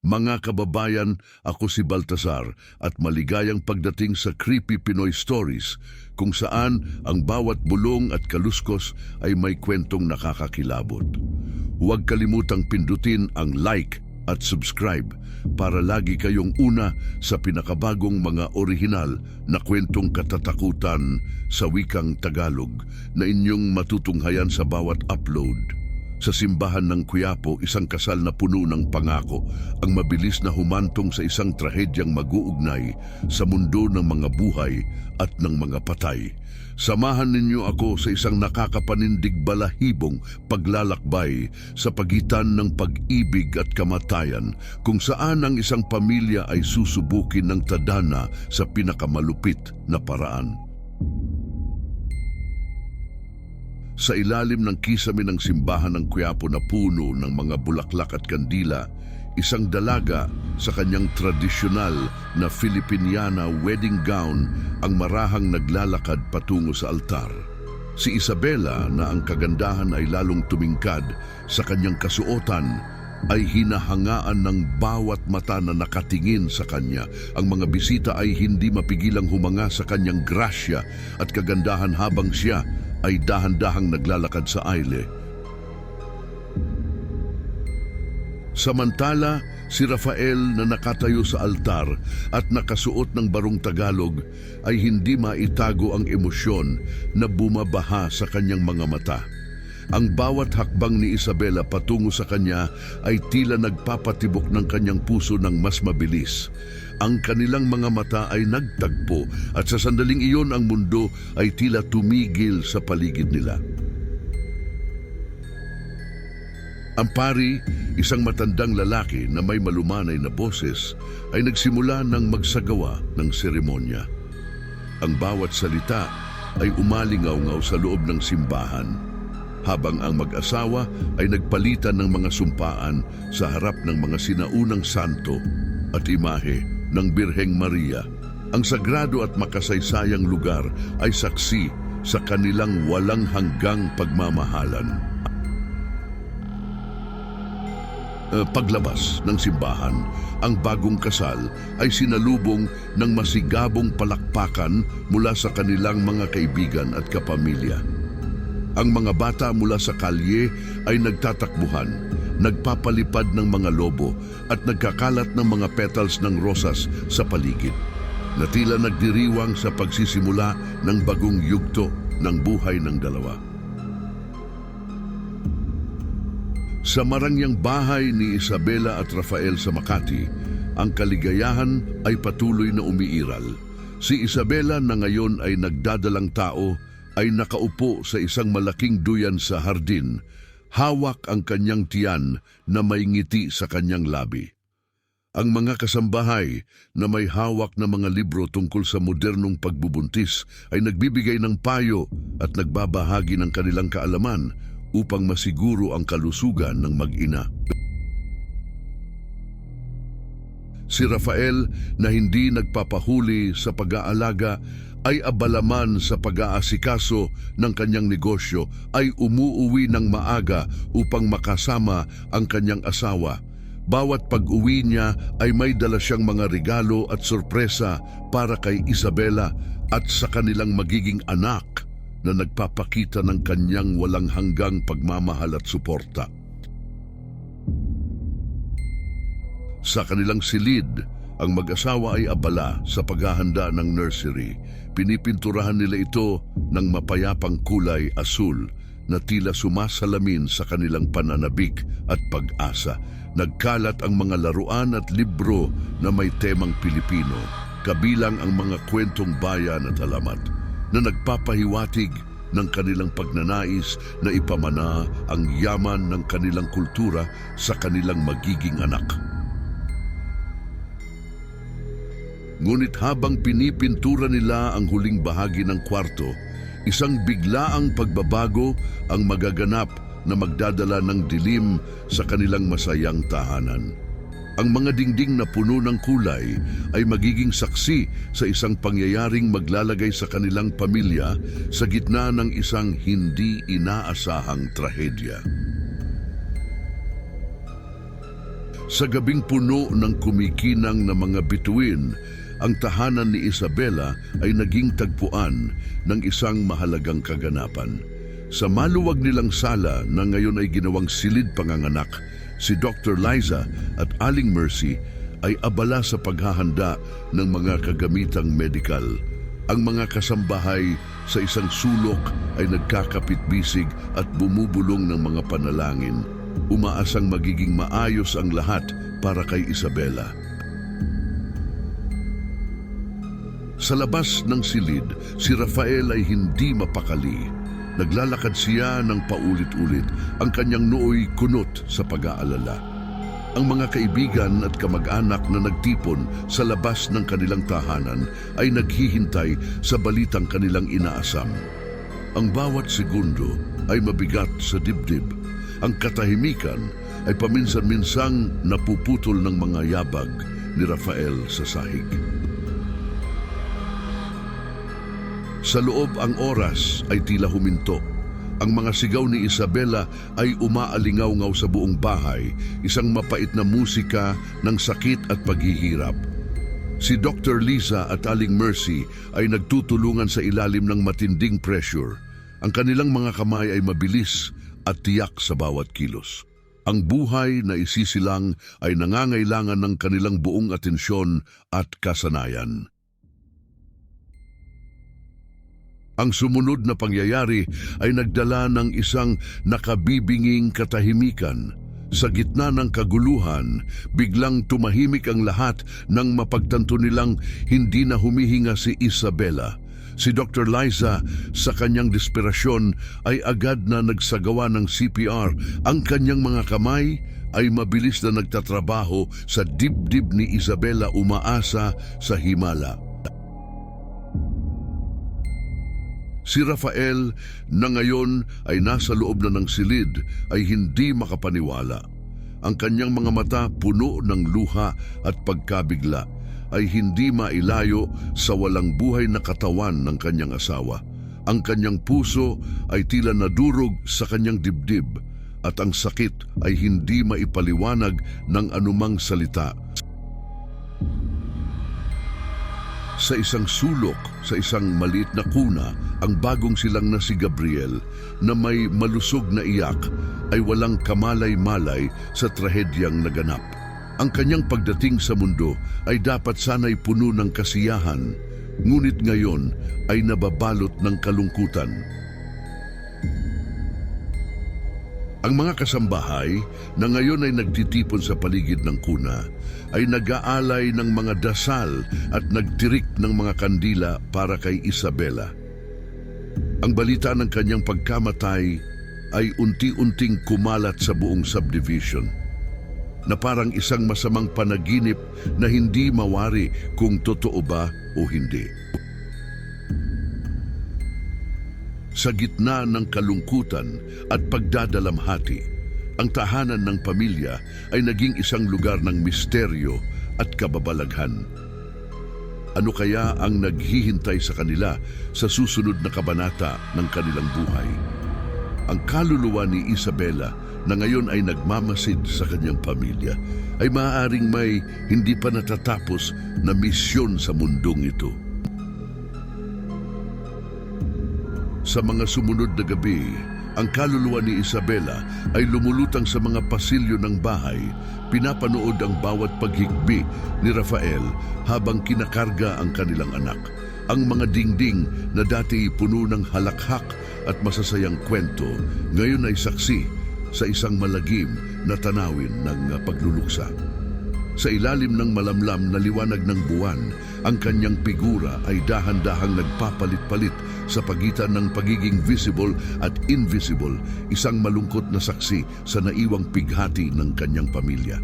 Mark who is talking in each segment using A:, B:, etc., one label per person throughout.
A: Mga kababayan, ako si Baltasar at maligayang pagdating sa Creepy Pinoy Stories kung saan ang bawat bulong at kaluskos ay may kwentong nakakakilabot. Huwag kalimutang pindutin ang like at subscribe para lagi kayong una sa pinakabagong mga orihinal na kwentong katatakutan sa wikang Tagalog na inyong matutunghayan sa bawat upload. Sa simbahan ng Quiapo, isang kasal na puno ng pangako ang mabilis na humantong sa isang trahedyang mag-uugnay sa mundo ng mga buhay at ng mga patay. Samahan ninyo ako sa isang nakakapanindig balahibong paglalakbay sa pagitan ng pag-ibig at kamatayan kung saan ang isang pamilya ay susubukin ng tadhana sa pinakamalupit na paraan. Sa ilalim ng kisame ng simbahan ng Quiapo na puno ng mga bulaklak at kandila, isang dalaga sa kanyang tradisyonal na Filipiniana wedding gown ang marahang naglalakad patungo sa altar. Si Isabela, na ang kagandahan ay lalong tumingkad sa kanyang kasuotan, ay hinahangaan ng bawat mata na nakatingin sa kanya. Ang mga bisita ay hindi mapigilang humanga sa kanyang grasya at kagandahan habang siya ay dahan-dahang naglalakad sa aisle. Samantala, si Rafael na nakatayo sa altar at nakasuot ng barong Tagalog ay hindi maitago ang emosyon na bumabaha sa kanyang mga mata. Ang bawat hakbang ni Isabela patungo sa kanya ay tila nagpapatibok ng kanyang puso ng mas mabilis. Ang kanilang mga mata ay nagtagpo at sa sandaling iyon ang mundo ay tila tumigil sa paligid nila. Ang pari, isang matandang lalaki na may malumanay na boses, ay nagsimula ng magsagawa ng seremonya. Ang bawat salita ay umalingaw-ngaw sa loob ng simbahan, habang ang mag-asawa ay nagpalitan ng mga sumpaan sa harap ng mga sinaunang santo at imahe ng Birheng Maria. Ang sagrado at makasaysayang lugar ay saksi sa kanilang walang hanggang pagmamahalan. Paglabas ng simbahan, ang bagong kasal ay sinalubong ng masigabong palakpakan mula sa kanilang mga kaibigan at kapamilya. Ang mga bata mula sa kalye ay nagtatakbuhan, nagpapalipad ng mga lobo at nagkakalat ng mga petals ng rosas sa paligid, na tila nagdiriwang sa pagsisimula ng bagong yugto ng buhay ng dalawa. Sa marangyang bahay ni Isabela at Rafael sa Makati, ang kaligayahan ay patuloy na umiiral. Si Isabela na ngayon ay nagdadalang tao ay nakaupo sa isang malaking duyan sa hardin, hawak ang kanyang tiyan na may ngiti sa kanyang labi. Ang mga kasambahay na may hawak na mga libro tungkol sa modernong pagbubuntis ay nagbibigay ng payo at nagbabahagi ng kanilang kaalaman upang masiguro ang kalusugan ng mag-ina. Si Rafael, na hindi nagpapahuli sa pag-aalaga, ay abalaman sa pag-aasikaso ng kanyang negosyo, ay umuuwi ng maaga upang makasama ang kanyang asawa. Bawat pag-uwi niya ay may dala siyang mga regalo at sorpresa para kay Isabela at sa kanilang magiging anak na nagpapakita ng kanyang walang hanggang pagmamahal at suporta. Sa kanilang silid, ang mag-asawa ay abala sa paghahanda ng nursery. Pinipinturahan nila ito ng mapayapang kulay asul na tila sumasalamin sa kanilang pananabik at pag-asa. Nagkalat ang mga laruan at libro na may temang Pilipino, kabilang ang mga kwentong bayan at alamat, na nagpapahiwatig ng kanilang pagnanais na ipamana ang yaman ng kanilang kultura sa kanilang magiging anak. Ngunit habang pinipintura nila ang huling bahagi ng kwarto, isang biglaang pagbabago ang magaganap na magdadala ng dilim sa kanilang masayang tahanan. Ang mga dingding na puno ng kulay ay magiging saksi sa isang pangyayaring maglalagay sa kanilang pamilya sa gitna ng isang hindi inaasahang trahedya. Sa gabing puno ng kumikinang na mga bituin, ang tahanan ni Isabela ay naging tagpuan ng isang mahalagang kaganapan. Sa maluwag nilang sala na ngayon ay ginawang silid panganganak, si Dr. Liza at Aling Mercy ay abala sa paghahanda ng mga kagamitang medikal. Ang mga kasambahay sa isang sulok ay nagkakapit-bisig at bumubulong ng mga panalangin. Umaasang magiging maayos ang lahat para kay Isabela. Sa labas ng silid, si Rafael ay hindi mapakali. Naglalakad siya ng paulit-ulit, ang kanyang nooy kunot sa pag-aalala. Ang mga kaibigan at kamag-anak na nagtipon sa labas ng kanilang tahanan ay naghihintay sa balitang kanilang inaasam. Ang bawat segundo ay mabigat sa dibdib. Ang katahimikan ay paminsan-minsang napuputol ng mga yabag ni Rafael sa sahig. Sa loob ang oras ay tila huminto. Ang mga sigaw ni Isabela ay umaalingaw-ngaw sa buong bahay, isang mapait na musika ng sakit at paghihirap. Si Dr. Liza at Aling Mercy ay nagtutulungan sa ilalim ng matinding pressure. Ang kanilang mga kamay ay mabilis at tiyak sa bawat kilos. Ang buhay na isisilang ay nangangailangan ng kanilang buong atensyon at kasanayan. Ang sumunod na pangyayari ay nagdala ng isang nakabibinging katahimikan. Sa gitna ng kaguluhan, biglang tumahimik ang lahat nang mapagtanto nilang hindi na humihinga si Isabela. Si Dr. Liza, sa kanyang desperasyon, ay agad na nagsagawa ng CPR. Ang kanyang mga kamay ay mabilis na nagtatrabaho sa dibdib ni Isabela, umaasa sa himala. Si Rafael, na ngayon ay nasa loob na ng silid, ay hindi makapaniwala. Ang kanyang mga mata puno ng luha at pagkabigla, ay hindi mailayo sa walang buhay na katawan ng kanyang asawa. Ang kanyang puso ay tila nadurog sa kanyang dibdib, at ang sakit ay hindi maipaliwanag ng anumang salita. Sa isang sulok, sa isang maliit na kuna, ang bagong silang na si Gabriel, na may malusog na iyak, ay walang kamalay-malay sa trahedyang naganap. Ang kanyang pagdating sa mundo ay dapat sana'y puno ng kasiyahan, ngunit ngayon ay nababalot ng kalungkutan. Ang mga kasambahay na ngayon ay nagtitipon sa paligid ng kuna ay nag-aalay ng mga dasal at nagtirik ng mga kandila para kay Isabela. Ang balita ng kanyang pagkamatay ay unti-unting kumalat sa buong subdivision, na parang isang masamang panaginip na hindi mawari kung totoo ba o hindi. Sa gitna ng kalungkutan at pagdadalamhati, ang tahanan ng pamilya ay naging isang lugar ng misteryo at kababalaghan. Ano kaya ang naghihintay sa kanila sa susunod na kabanata ng kanilang buhay? Ang kaluluwa ni Isabela, na ngayon ay nagmamasid sa kanyang pamilya, ay maaaring may hindi pa natatapos na misyon sa mundong ito. Sa mga sumunod na gabi, ang kaluluwa ni Isabela ay lumulutang sa mga pasilyo ng bahay, pinapanood ang bawat paghigbi ni Rafael habang kinakarga ang kanilang anak. Ang mga dingding na dati puno ng halakhak at masasayang kwento, ngayon ay saksi sa isang malagim na tanawin ng pagluluksa. Sa ilalim ng malamlam na liwanag ng buwan, ang kanyang figura ay dahan-dahang nagpapalit-palit sa pagitan ng pagiging visible at invisible, isang malungkot na saksi sa naiwang pighati ng kanyang pamilya.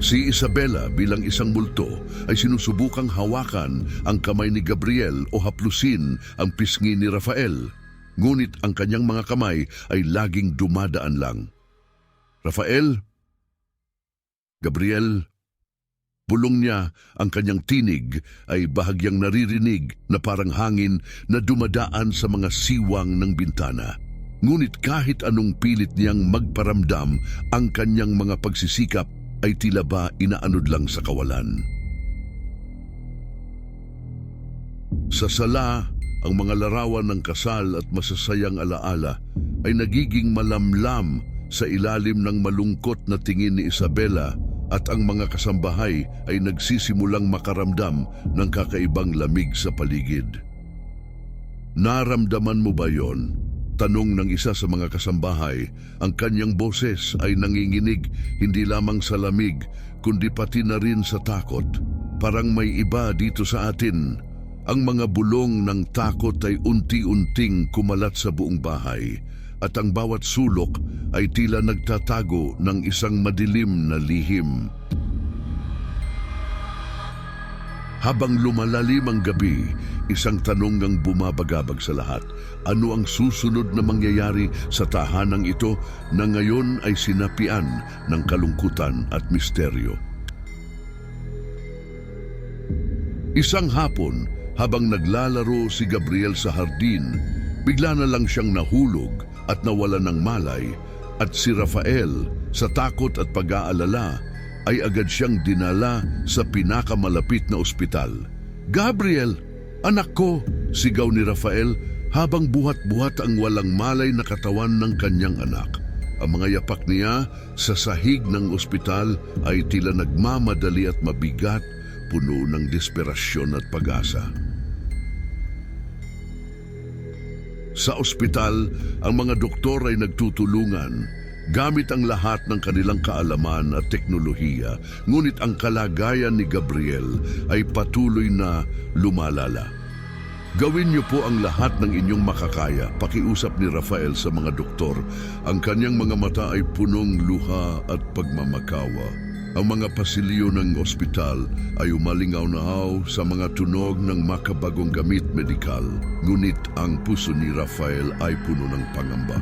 A: Si Isabela bilang isang multo ay sinusubukang hawakan ang kamay ni Gabriel o haplusin ang pisngi ni Rafael, ngunit ang kanyang mga kamay ay laging dumadaan lang. Rafael? Gabriel? Bulong niya, ang kanyang tinig ay bahagyang naririnig na parang hangin na dumadaan sa mga siwang ng bintana. Ngunit kahit anong pilit niyang magparamdam, ang kanyang mga pagsisikap ay tila ba inaanod lang sa kawalan. Sa sala, ang mga larawan ng kasal at masasayang alaala ay nagiging malamlam sa ilalim ng malungkot na tingin ni Isabela, at ang mga kasambahay ay nagsisimulang makaramdam ng kakaibang lamig sa paligid. Naramdaman mo ba yon? Tanong ng isa sa mga kasambahay. Ang kanyang boses ay nanginginig hindi lamang sa lamig, kundi pati na rin sa takot. Parang may iba dito sa atin. Ang mga bulong ng takot ay unti-unting kumalat sa buong bahay, at ang bawat sulok ay tila nagtatago ng isang madilim na lihim. Habang lumalalim ang gabi, isang tanong ang bumabagabag sa lahat. Ano ang susunod na mangyayari sa tahanang ito na ngayon ay sinapian ng kalungkutan at misteryo? Isang hapon, habang naglalaro si Gabriel sa hardin, bigla na lang siyang nahulog at nawala ng malay, at si Rafael, sa takot at pag-aalala, ay agad siyang dinala sa pinakamalapit na ospital. "Gabriel, anak ko!" sigaw ni Rafael habang buhat-buhat ang walang malay na katawan ng kanyang anak. Ang mga yapak niya sa sahig ng ospital ay tila nagmamadali at mabigat, puno ng desperasyon at pag-asa. Sa ospital, ang mga doktor ay nagtutulungan gamit ang lahat ng kanilang kaalaman at teknolohiya, ngunit ang kalagayan ni Gabriel ay patuloy na lumalala. "Gawin niyo po ang lahat ng inyong makakaya," pakiusap ni Rafael sa mga doktor. Ang kanyang mga mata ay punong luha at pagmamakawa. Ang mga pasilyo ng ospital ay umalingaw-nahaw sa mga tunog ng makabagong gamit medikal, ngunit ang puso ni Rafael ay puno ng pangamba.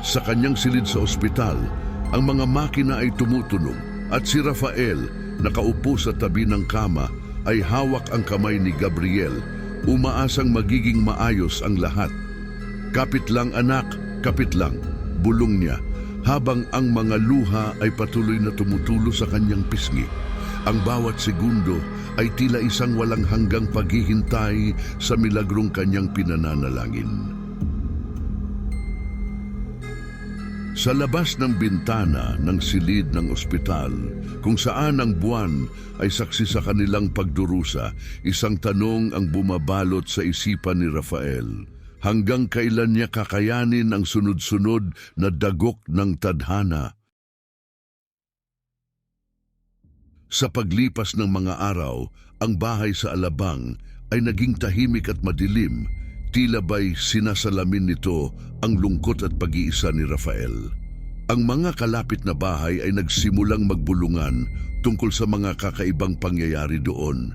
A: Sa kanyang silid sa ospital, ang mga makina ay tumutunog, at si Rafael, nakaupo sa tabi ng kama, ay hawak ang kamay ni Gabriel, umaasang magiging maayos ang lahat. "Kapit lang anak, kapit lang," bulong niya, habang ang mga luha ay patuloy na tumutulo sa kanyang pisngi. Ang bawat segundo ay tila isang walang hanggang paghihintay sa milagrong kanyang pinananalangin. Sa labas ng bintana ng silid ng ospital, kung saan ang buwan ay saksi sa kanilang pagdurusa, isang tanong ang bumabalot sa isipan ni Rafael. Hanggang kailan niya kakayanin ang sunod-sunod na dagok ng tadhana? Sa paglipas ng mga araw, ang bahay sa Alabang ay naging tahimik at madilim, tila ba'y sinasalamin nito ang lungkot at pag-iisa ni Rafael. Ang mga kalapit na bahay ay nagsimulang magbulungan tungkol sa mga kakaibang pangyayari doon.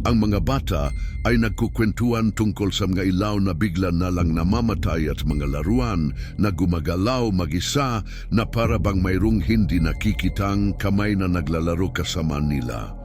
A: Ang mga bata ay nagkukwentuhan tungkol sa mga ilaw na bigla na lang namamatay at mga laruan na gumagalaw mag-isa na para bang mayroong hindi nakikitang kamay na naglalaro kasama nila.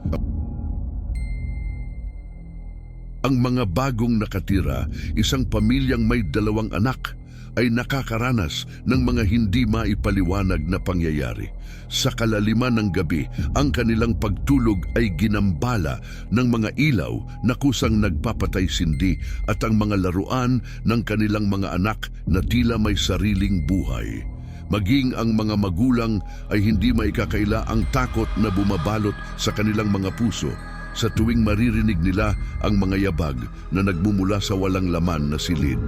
A: Ang mga bagong nakatira, isang pamilyang may 2 anak, ay nakakaranas ng mga hindi maipaliwanag na pangyayari. Sa kalaliman ng gabi, ang kanilang pagtulog ay ginambala ng mga ilaw na kusang nagpapatay-sindi at ang mga laruan ng kanilang mga anak na tila may sariling buhay. Maging ang mga magulang ay hindi maikakaila ang takot na bumabalot sa kanilang mga puso sa tuwing maririnig nila ang mga yabag na nagmumula sa walang laman na silid.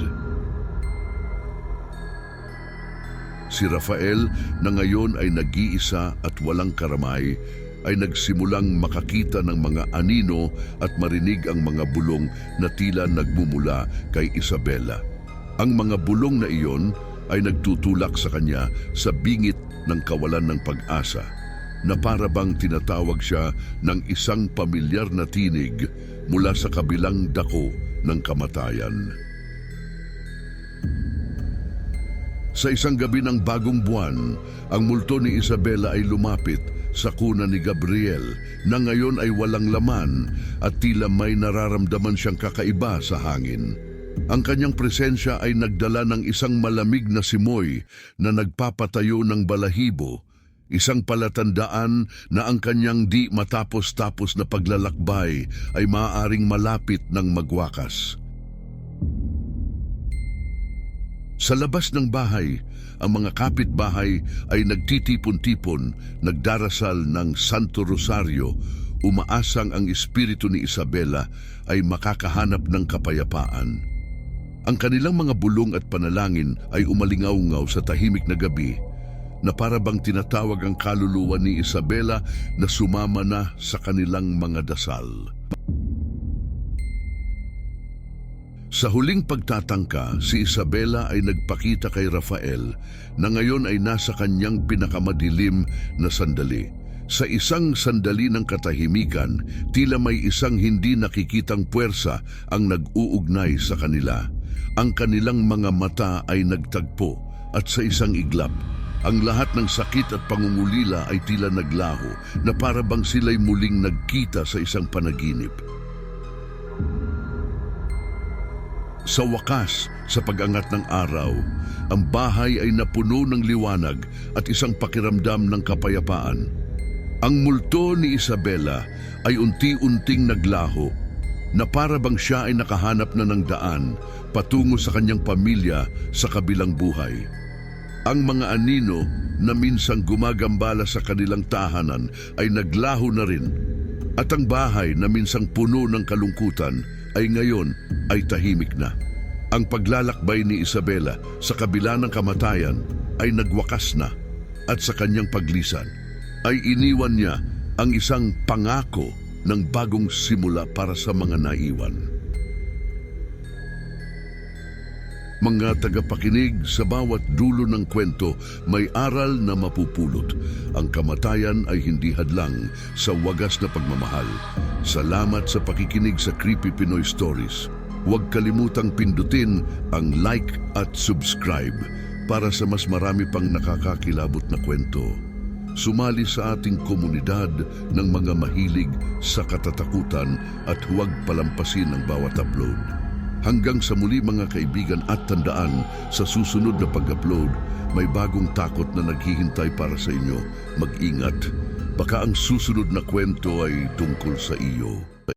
A: Si Rafael, na ngayon ay nag-iisa at walang karamay, ay nagsimulang makakita ng mga anino at marinig ang mga bulong na tila nagmumula kay Isabela. Ang mga bulong na iyon ay nagtutulak sa kanya sa bingit ng kawalan ng pag-asa, na para bang tinatawag siya ng isang pamilyar na tinig mula sa kabilang dako ng kamatayan. Sa isang gabi ng bagong buwan, ang multo ni Isabela ay lumapit sa kuna ni Gabriel na ngayon ay walang laman at tila may nararamdaman siyang kakaiba sa hangin. Ang kanyang presensya ay nagdala ng isang malamig na simoy na nagpapatayo ng balahibo, isang palatandaan na ang kanyang di matapos-tapos na paglalakbay ay maaaring malapit ng magwakas. Sa labas ng bahay, ang mga kapitbahay ay nagtitipon-tipon, nagdarasal ng Santo Rosario, umaasang ang espiritu ni Isabela ay makakahanap ng kapayapaan. Ang kanilang mga bulong at panalangin ay umalingaw-ngaw sa tahimik na gabi na para bang tinatawag ang kaluluwa ni Isabela na sumama na sa kanilang mga dasal. Sa huling pagtatangka, si Isabela ay nagpakita kay Rafael na ngayon ay nasa kanyang pinakamadilim na sandali. Sa isang sandali ng katahimikan, tila may isang hindi nakikitang puwersa ang nag-uugnay sa kanila. Ang kanilang mga mata ay nagtagpo at sa isang iglap, ang lahat ng sakit at pangungulila ay tila naglaho na para bang sila'y muling nagkita sa isang panaginip. Sa wakas, sa pag-angat ng araw, ang bahay ay napuno ng liwanag at isang pakiramdam ng kapayapaan. Ang multo ni Isabela ay unti-unting naglaho na para bang siya ay nakahanap na ng daan patungo sa kanyang pamilya sa kabilang buhay. Ang mga anino na minsang gumagambala sa kanilang tahanan ay naglaho na rin at ang bahay na minsang puno ng kalungkutan ay ngayon ay tahimik na. Ang paglalakbay ni Isabela sa kabila ng kamatayan ay nagwakas na at sa kanyang paglisan ay iniwan niya ang isang pangako ng bagong simula para sa mga naiwan. Mga tagapakinig, sa bawat dulo ng kwento may aral na mapupulot. Ang kamatayan ay hindi hadlang sa wagas na pagmamahal. Salamat sa pakikinig sa Creepy Pinoy Stories. Huwag kalimutang pindutin ang like at subscribe para sa mas marami pang nakakakilabot na kwento. Sumali sa ating komunidad ng mga mahilig sa katatakutan at huwag palampasin ang bawat upload. Hanggang sa muli mga kaibigan, at tandaan, sa susunod na pag-upload, may bagong takot na naghihintay para sa inyo. Mag-ingat, baka ang susunod na kwento ay tungkol sa iyo.